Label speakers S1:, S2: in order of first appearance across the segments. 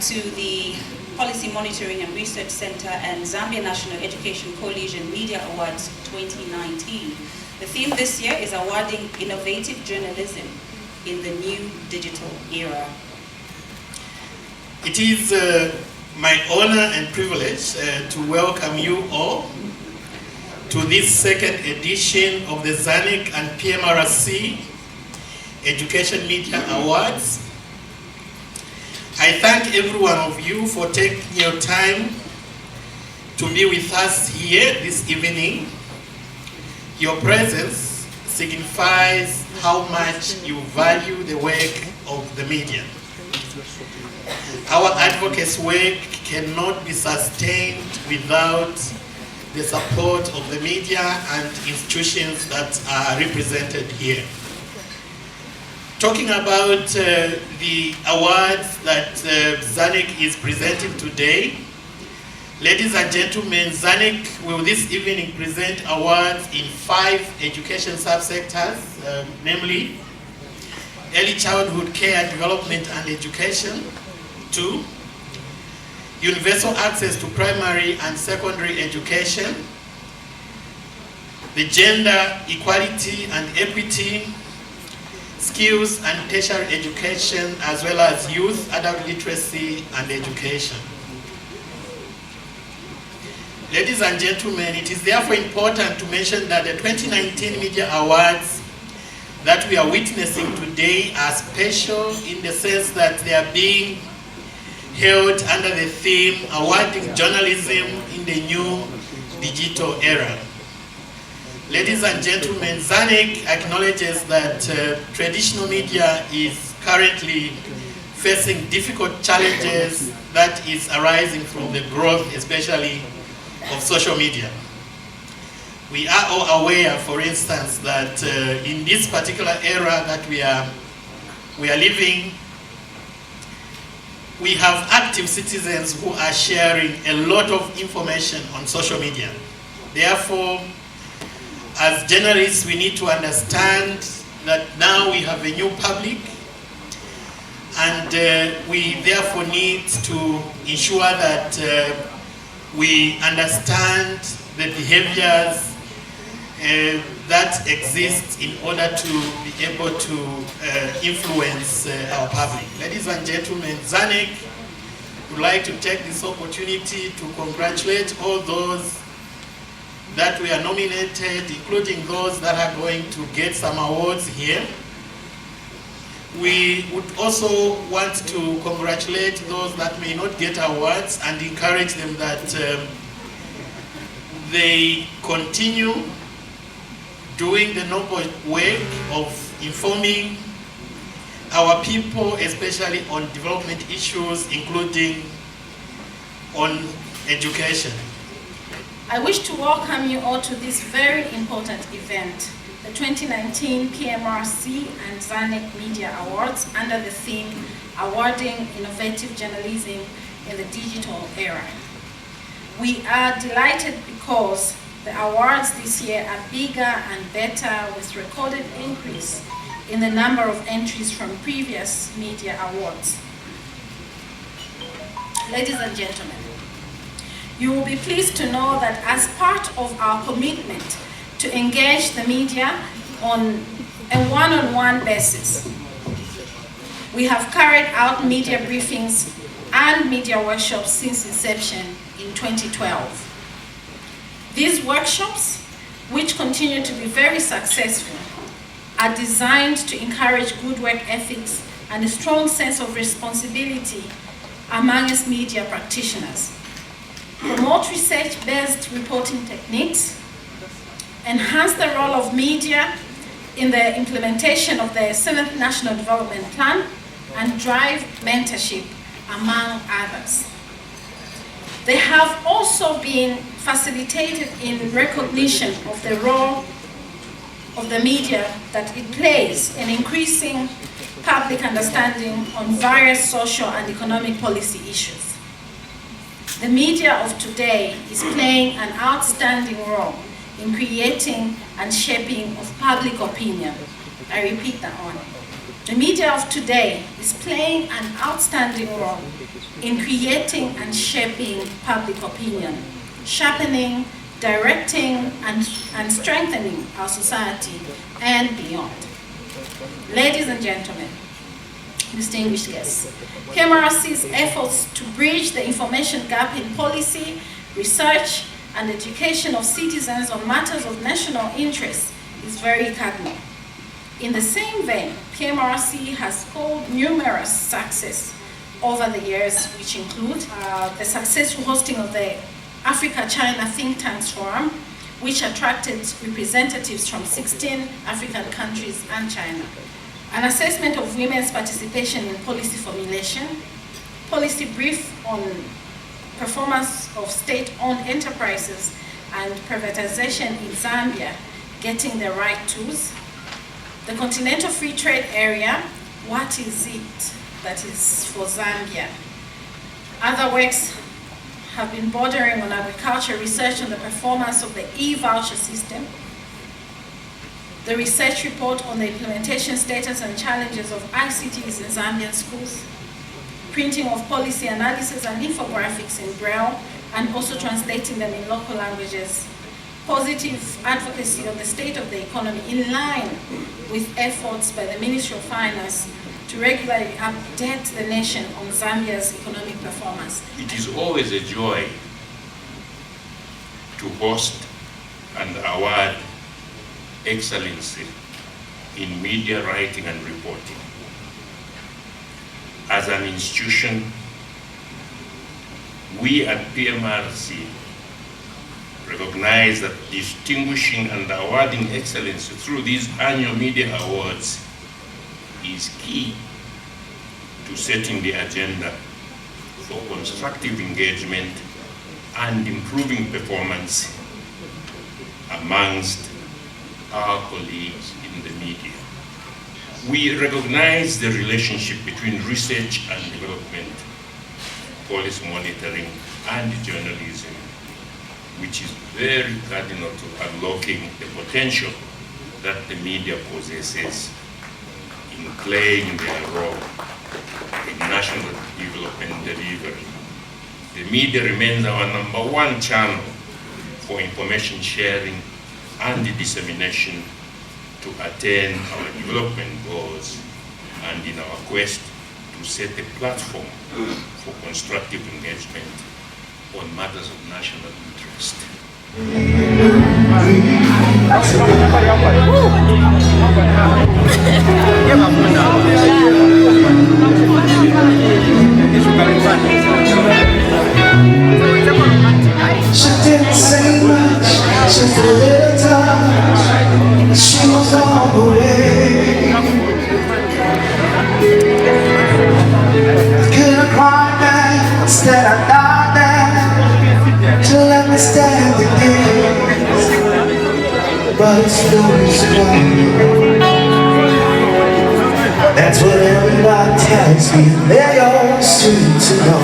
S1: to the Policy Monitoring and Research Center and Zambia National Education Coalition Media Awards 2019. The theme this year is awarding innovative journalism in the new digital era.
S2: It is my honor and privilege to welcome you all to this second edition of the Zanec and Pmrc Education Media Awards. I thank every one of you for taking your time to be with us here this evening. Your presence signifies how much you value the work of the media. Our advocacy work cannot be sustained without the support of the media and institutions that are represented here. Talking about the awards that Zanec is presenting today, ladies and gentlemen, Zanec will this evening present awards in 5 education subsectors, namely early childhood care, development and education; 2, universal access to primary and secondary education; the gender equality and equity; skills and tertiary education, as well as youth, adult literacy and education. Ladies and gentlemen, it is therefore important to mention that the 2019 Media Awards that we are witnessing today are special in the sense that they are being held under the theme awarding journalism in the new digital era. Ladies and gentlemen, Zanec acknowledges that traditional media is currently facing difficult challenges that is arising from the growth, especially of social media. We are all aware, for instance, that in this particular era that we are living, we have active citizens who are sharing a lot of information on social media. Therefore, as journalists, we need to understand that now we have a new public, and we therefore need to ensure that we understand the behaviors that exist in order to be able to influence our public. Ladies and gentlemen, Zanec would like to take this opportunity to congratulate all those that we are nominated, including those that are going to get some awards here. We would also want to congratulate those that may not get awards and encourage them that they continue doing the noble work of informing our people, especially on development issues, including on education.
S3: I wish to welcome you all to this very important event, the 2019 Pmrc and Zanec Media Awards under the theme Awarding Innovative Journalism in the Digital Era. We are delighted because the awards this year are bigger and better, with recorded increase in the number of entries from previous media awards. Ladies and gentlemen, you will be pleased to know that as part of our commitment to engage the media on a one-on-one basis, we have carried out media briefings and media workshops since inception in 2012. These workshops, which continue to be very successful, are designed to encourage good work ethics and a strong sense of responsibility amongst media practitioners, promote research-based reporting techniques, enhance the role of media in the implementation of the 7th National Development Plan, and drive mentorship, among others. They have also been facilitated in recognition of the role of the media that it plays in increasing public understanding on various social and economic policy issues. The media of today is playing an outstanding role in creating and shaping of public opinion. I repeat that one. The media of today is playing an outstanding role in creating and shaping public opinion, sharpening, directing, and strengthening our society and beyond. Ladies and gentlemen, distinguished guests, Pmrc's efforts to bridge the information gap in policy, research, and education of citizens on matters of national interest is very cardinal. In the same vein, Pmrc has scored numerous successes over the years, which include the successful hosting of the Africa-China Think Tanks Forum, which attracted representatives from 16 African countries and China. An assessment of women's participation in policy formulation, policy brief on performance of state-owned enterprises and privatization in Zambia, getting the right tools. The Continental Free Trade Area, what is it that is for Zambia? Other works have been bordering on agriculture research on the performance of the e-voucher system, the research report on the implementation status and challenges of ICTs in Zambian schools, printing of policy analysis and infographics in Braille, and also translating them in local languages, positive advocacy on the state of the economy in line with efforts by the Ministry of Finance to regularly update the nation on Zambia's economic performance.
S4: It is always a joy to host and award excellency in media writing and reporting. As an institution, we at Pmrc recognize that distinguishing and awarding excellence through these annual media awards is key to setting the agenda for constructive engagement and improving performance amongst our colleagues in the media. We recognize the relationship between research and development, policy monitoring, and journalism, which is very cardinal to unlocking the potential that the media possesses in playing their role in national development delivery. The media remains our #1 channel for information sharing and dissemination to attain our development goals and in our quest to set a platform for constructive engagement on matters of national interest.
S5: She didn't say much, just a little time. She was on the way. I could have cried there, instead I died there to let me stand again. But it's always fun. That's what everybody tells me. They're all sweet to know.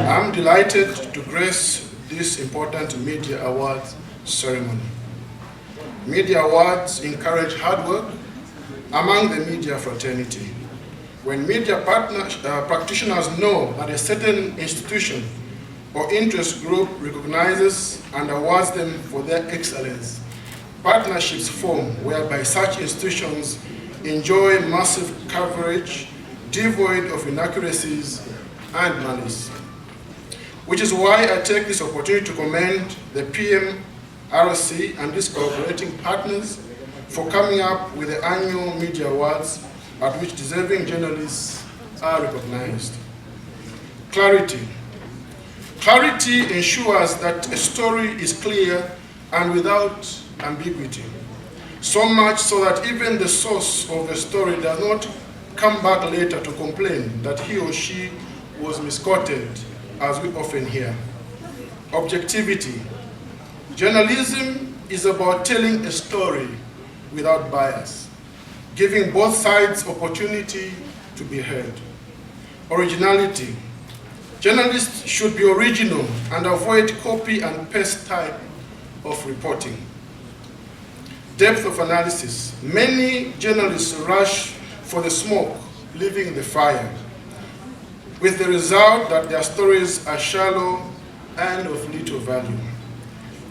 S6: I'm delighted to grace this important media awards ceremony. Media awards encourage hard work among the media fraternity. When media practitioners know that a certain institution or interest group recognizes and awards them for their excellence, partnerships form whereby such institutions enjoy massive coverage devoid of inaccuracies and malice. Which is why I take this opportunity to commend the Pmrc and its cooperating partners for coming up with the annual media awards at which deserving journalists are recognized. Clarity. Clarity ensures that a story is clear and without ambiguity. So much so that even the source of the story does not come back later to complain that he or she was misquoted, as we often hear. Objectivity. Journalism is about telling a story without bias, giving both sides opportunity to be heard. Originality. Journalists should be original and avoid copy and paste type of reporting. Depth of analysis. Many journalists rush for the smoke, leaving the fire. with the result that their stories are shallow and of little value.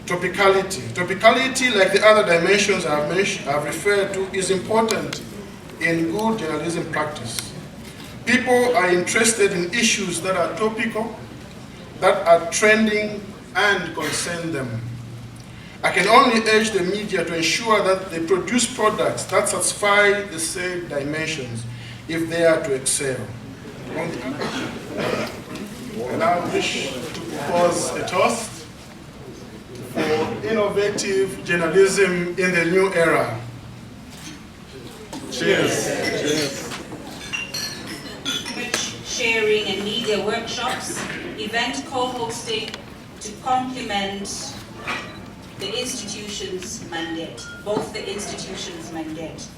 S6: Topicality. Topicality, like the other dimensions I've referred to, is important in good journalism practice. People are interested in issues that are topical, that are trending, and concern them. I can only urge the media to ensure that they produce products that satisfy the said dimensions if they are to excel. And I wish to propose a toast for innovative journalism in the new era. Cheers. Cheers.
S1: Sharing and media workshops, event co-hosting to complement the institution's mandate, both the institution's mandate.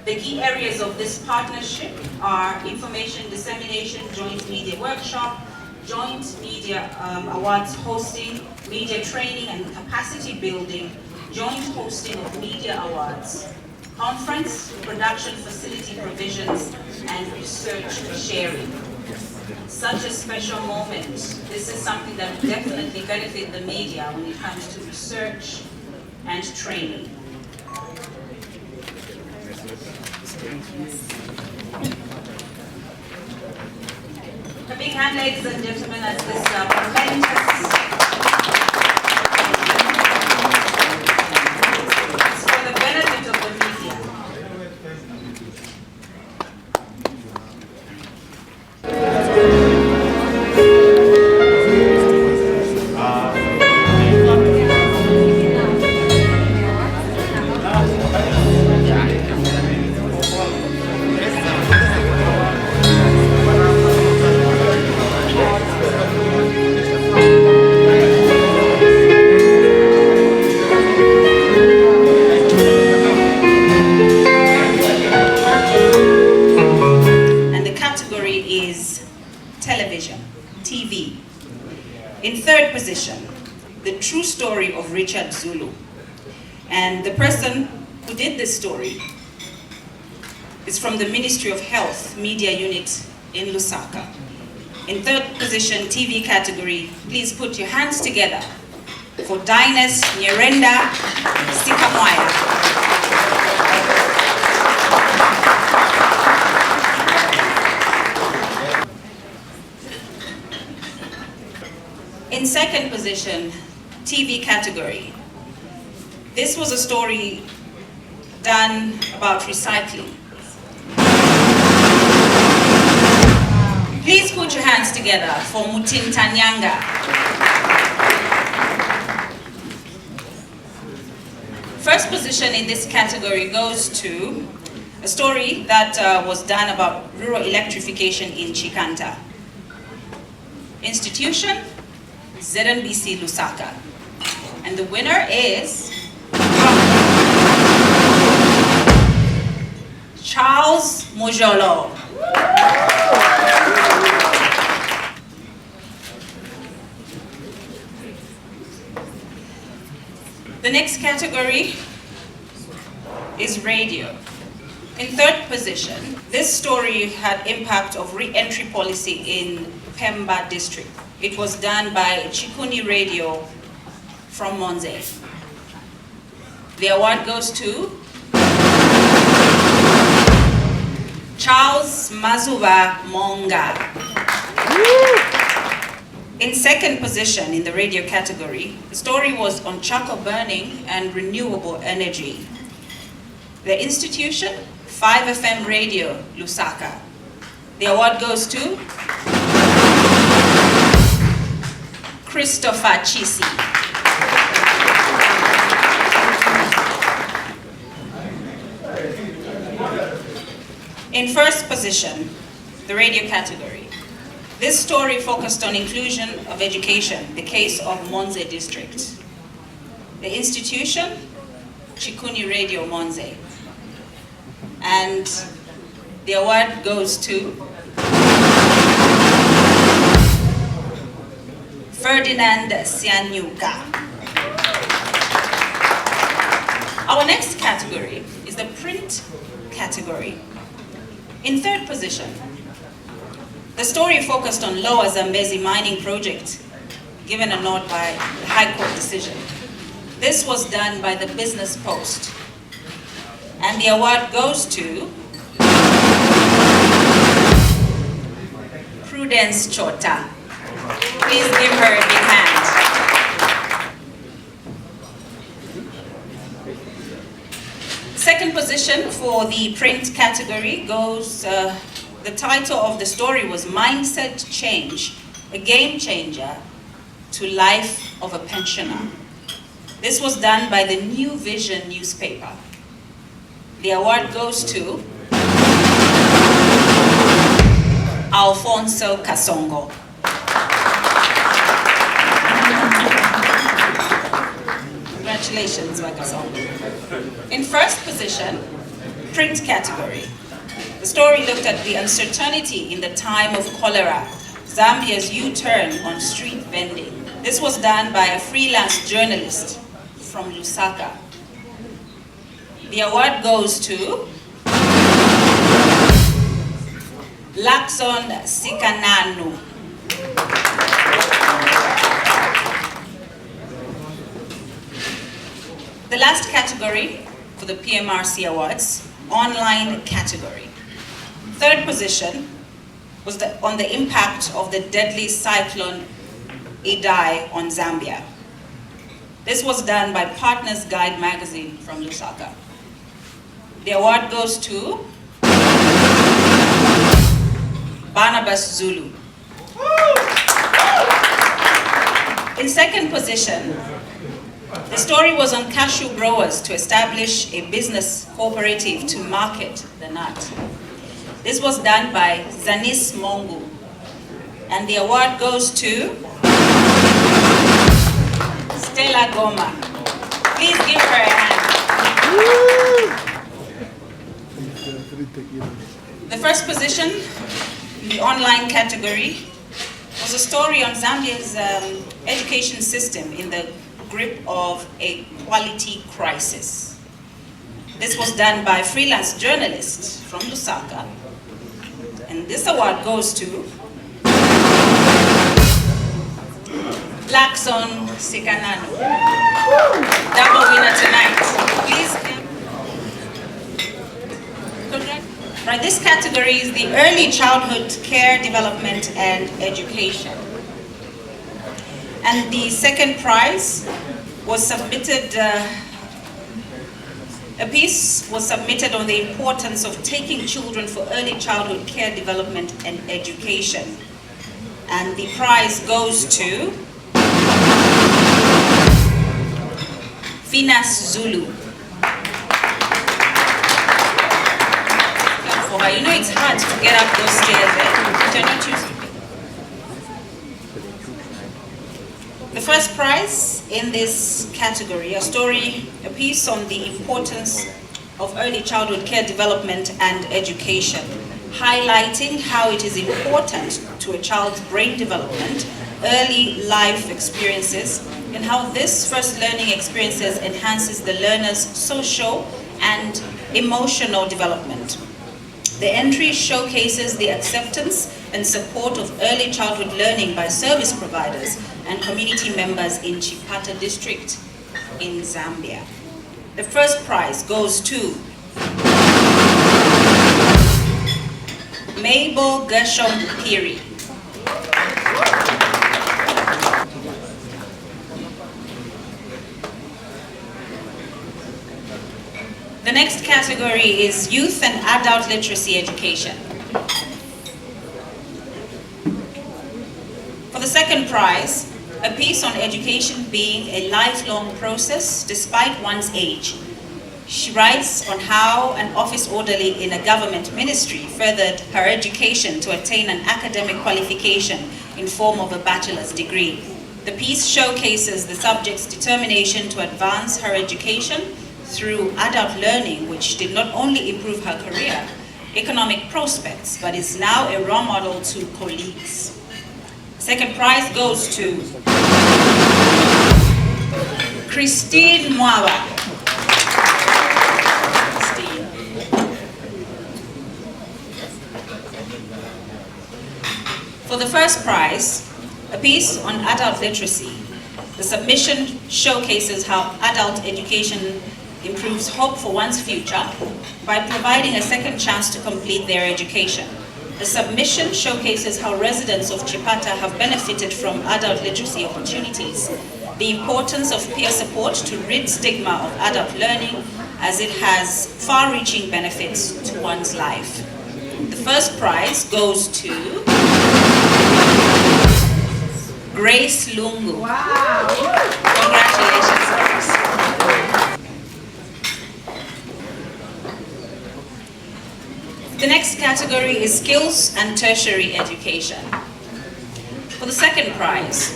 S1: The key areas of this partnership are information dissemination, joint media workshop, joint media awards hosting, media training and capacity building, joint hosting of media awards, conference, production facility provisions, and research sharing. Such a special moment. This is something that will definitely benefit the media when it comes to research and training. A big hand, ladies and gentlemen, as this momentous for the benefit of the media. TV. In third position, the true story of Richard Zulu. And the person who did this story is from the Ministry of Health Media Unit in Lusaka. In third position, TV category, please put your hands together for Dinus Nyerenda Sikamwaya. In second position, TV category. This was a story done about recycling. Please put your hands together for Mutintanyanga. First position in this category goes to a story that was done about rural electrification in Chikanta. Institution, ZNBC Lusaka. And the winner is Charles Mojolo. The next category is radio. In third position, this story had impact of re-entry policy in Pemba district. It was done by Chikuni Radio from Monze. The award goes to Charles Mazuba Monga. In second position in the radio category, the story was on charcoal burning and renewable energy. The institution, 5FM Radio, Lusaka. The award goes to Christopher Chisi. In first position, the radio category. This story focused on inclusion of education, the case of Monze district. The institution, Chikuni Radio Monze. And the award goes to Ferdinand Sianyuka. Our next category is the print category. In third position, The story focused on Lower Zambezi mining project, given a nod by the High Court decision. This was done by the Business Post. And the award goes to Prudence Chota. Please give her a big hand. Second position for the print category goes, the title of the story was Mindset Change, a Game Changer to Life of a Pensioner. This was done by the New Vision newspaper. The award goes to Alfonso Kasongo. Congratulations, Wakasongo. In first position, print category. The story looked at the uncertainty in the time of cholera, Zambia's U-turn on street vending. This was done by a freelance journalist from Lusaka. The award goes to Lakson Sikananu. The last category for the PMRC Awards, online category. Third position was on the impact of the deadly cyclone Idai on Zambia. This was done by Partners Guide magazine from Lusaka. The award goes to Barnabas Zulu. In second position, the story was on cashew growers to establish a business cooperative to market the nut. This was done by Zanis Mongu. And the award goes to Stella Goma. Please give her a hand. The first position in the online category was a story on Zambia's education system in the grip of a quality crisis. This was done by a freelance journalist from Lusaka. And this award goes to Lakson Sikanano. Double winner tonight. Please. Right, this category is the early childhood care, development, and education. And the second prize was submitted, a piece was submitted on the importance of taking children for early childhood care, development, and education. And the prize goes to Finas Zulu. You know it's hard to get up those stairs, eh? You're not used to it. The first prize in this category, a piece on the importance of early childhood care, development, and education, highlighting how it is important to a child's brain development, early life experiences, and how this first learning experiences enhances the learner's social and emotional development. The entry showcases the acceptance and support of early childhood learning by service providers and community members in Chipata district in Zambia. The first prize goes to Mabel Gershom Piri. The next category is youth and adult literacy education. For the second prize, a piece on education being a lifelong process despite one's age. She writes on how an office orderly in a government ministry furthered her education to attain an academic qualification in form of a bachelor's degree. The piece showcases the subject's determination to advance her education through adult learning, which did not only improve her career, economic prospects, but is now a role model to colleagues. Second prize goes to Christine Mwawa. the first prize, a piece on adult literacy, the submission showcases how adult education improves hope for one's future by providing a second chance to complete their education. The submission showcases how residents of Chipata have benefited from adult literacy opportunities, the importance of peer support to rid stigma of adult learning as it has far-reaching benefits to one's life. The first prize goes to Grace Lungu.
S3: Wow.
S1: Congratulations, Grace. The next category is skills and tertiary education. For the second prize,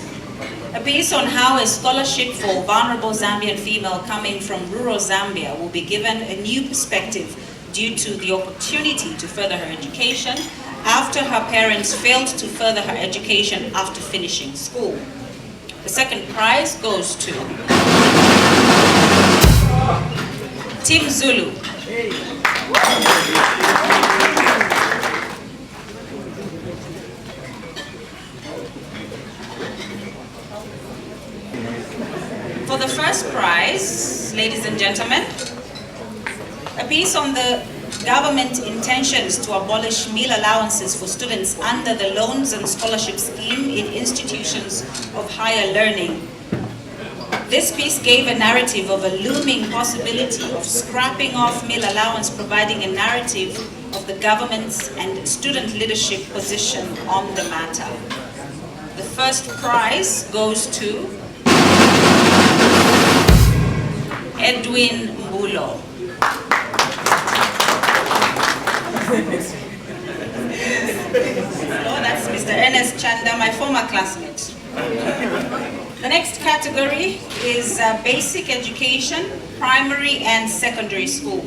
S1: a piece on how a scholarship for vulnerable Zambian female coming from rural Zambia will be given a new perspective due to the opportunity to further her education after her parents failed to further her education after finishing school. The second prize goes to Team Zulu. For the first prize, ladies and gentlemen, a piece on the government intentions to abolish meal allowances for students under the Loans and Scholarship Scheme in institutions of higher learning. This piece gave a narrative of a looming possibility of scrapping off meal allowance, providing a narrative of the government's and student leadership position on the matter. The first prize goes to Edwin Mbulo. Oh, that's Mr. Ernest Chanda, my former classmate. The next category is basic education, primary and secondary school.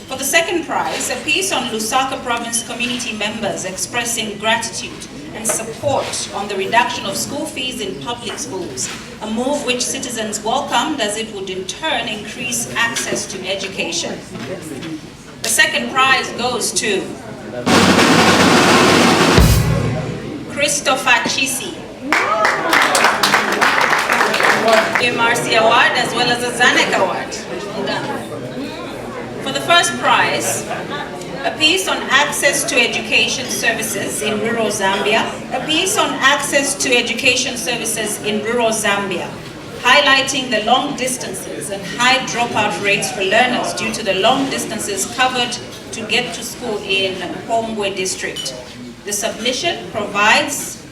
S1: For the second prize, a piece on Lusaka Province community members expressing gratitude and support on the reduction of school fees in public schools, a move which citizens welcomed as it would in turn increase access to education. The second prize goes to Christopher Chisi. Pmrc award as well as a Zanec award. Well done. For the first prize, a piece on access to education services in rural Zambia. A piece on access to education services in rural Zambia, highlighting the long distances and high dropout rates for learners due to the long distances covered to get to school in Pongwe district. The submission provides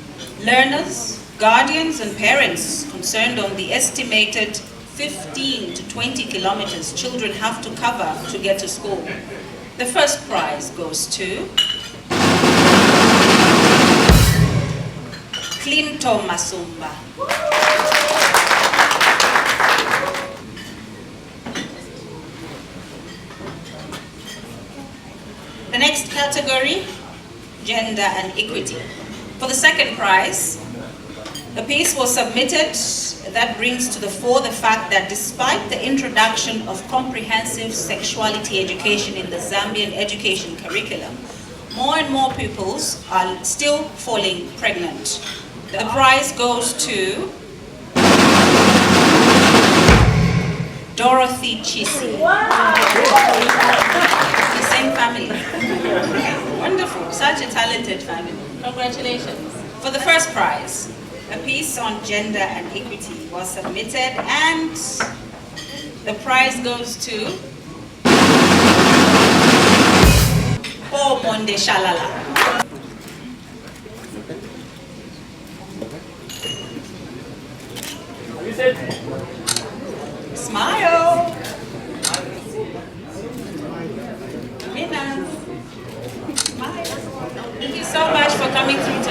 S1: learners, guardians and parents concerned on the estimated 15 to 20 kilometers children have to cover to get to school. The first prize goes to Clinton Masumba. The next category, gender and equity. For the second prize, a piece was submitted that brings to the fore the fact that despite the introduction of comprehensive sexuality education in the Zambian education curriculum, more and more pupils are still falling pregnant. The prize goes to Dorothy Chisi. The same family. Wonderful, such a talented family. Congratulations. For the first prize, a piece on gender and equity was submitted and the prize goes to Paul Monde Shalala. Smile. Smile. Thank you so much for coming through